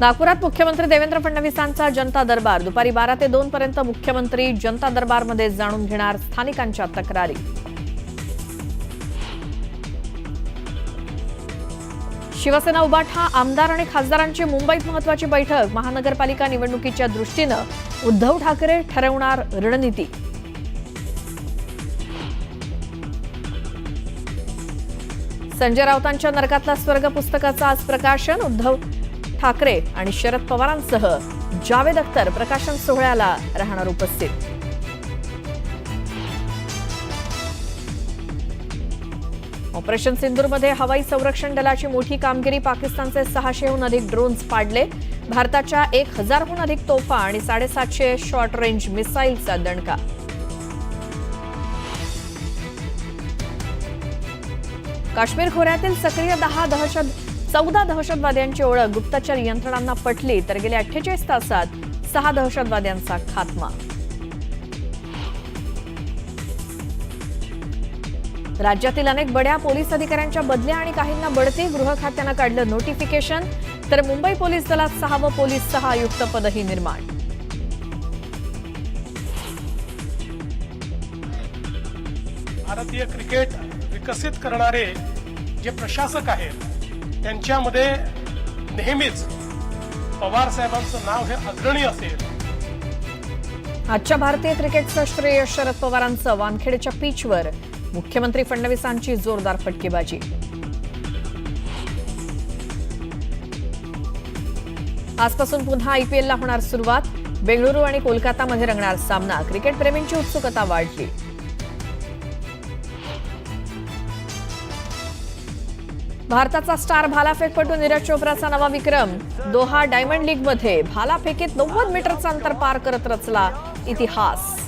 नागपुरात मुख्यमंत्री देवेंद्र फडणवीसांचा जनता दरबार दुपारी 12 ते 2 पर्यंत मुख्यमंत्री जनता दरबारमध्ये जाणून घेणार स्थानिकांच्या तक्रारी। शिवसेना उभाठा आमदार आणि खासदारांची मुंबईत महत्त्वाची बैठक। महानगरपालिका निवडणुकीच्या दृष्टीने उद्धव ठाकरे ठरवणार रणनीती। संजय राऊतांच्या नरकातला स्वर्ग पुस्तकाचं आज प्रकाशन। उद्धव ठाकरे आणि शरद पवारांसह जावेद अख्तर प्रकाशन सोहळ्याला राहणार उपस्थित। ऑपरेशन सिंदूरमध्ये हवाई संरक्षण दलाची मोठी कामगिरी। पाकिस्तानचे 600हून अधिक ड्रोन्स पाडले। भारताच्या 1000हून अधिक तोफा आणि 750 शॉर्ट रेंज मिसाईलचा दणका। काश्मीर खोऱ्यातील सक्रिय 14 दहशतवाद्यांची ओळख। गुप्तचर यंत्रणांना पटली तर गेल्या 48 तासात 6 दहशतवाद्यांचा खात्मा। राज्यातील अनेक बड्या पोलीस अधिकाऱ्यांच्या बदल्या आणि काहींना बढती। गृह खात्यानं काढलं नोटिफिकेशन, तर मुंबई पोलीस दलात 6वं पोलीस सहआयुक्त पदही निर्माण। भारतीय क्रिकेट विकसित करणारे जे प्रशासक आहेत त्यांच्यामध्ये नेहमीच पवार साहेबांचं नाव हे अग्रणी असेल। आजच्या भारतीय क्रिकेटचं श्रेय शरद पवारांचं। वानखेडेच्या पिचवर मुख्यमंत्री फडणवीसांची जोरदार फटकेबाजी। आजपासून पुन्हा आयपीएलला होणार सुरुवात। बेंगळुरू आणि कोलकातामध्ये रंगणार सामना। क्रिकेट प्रेमींची उत्सुकता वाढली। भारताचा स्टार भालाफेकपटू नीरज चोप्राचा नवा विक्रम। दोहा डायमंड लीगमध्ये भालाफेकीत 90 मीटरचं अंतर पार करत रचला इतिहास।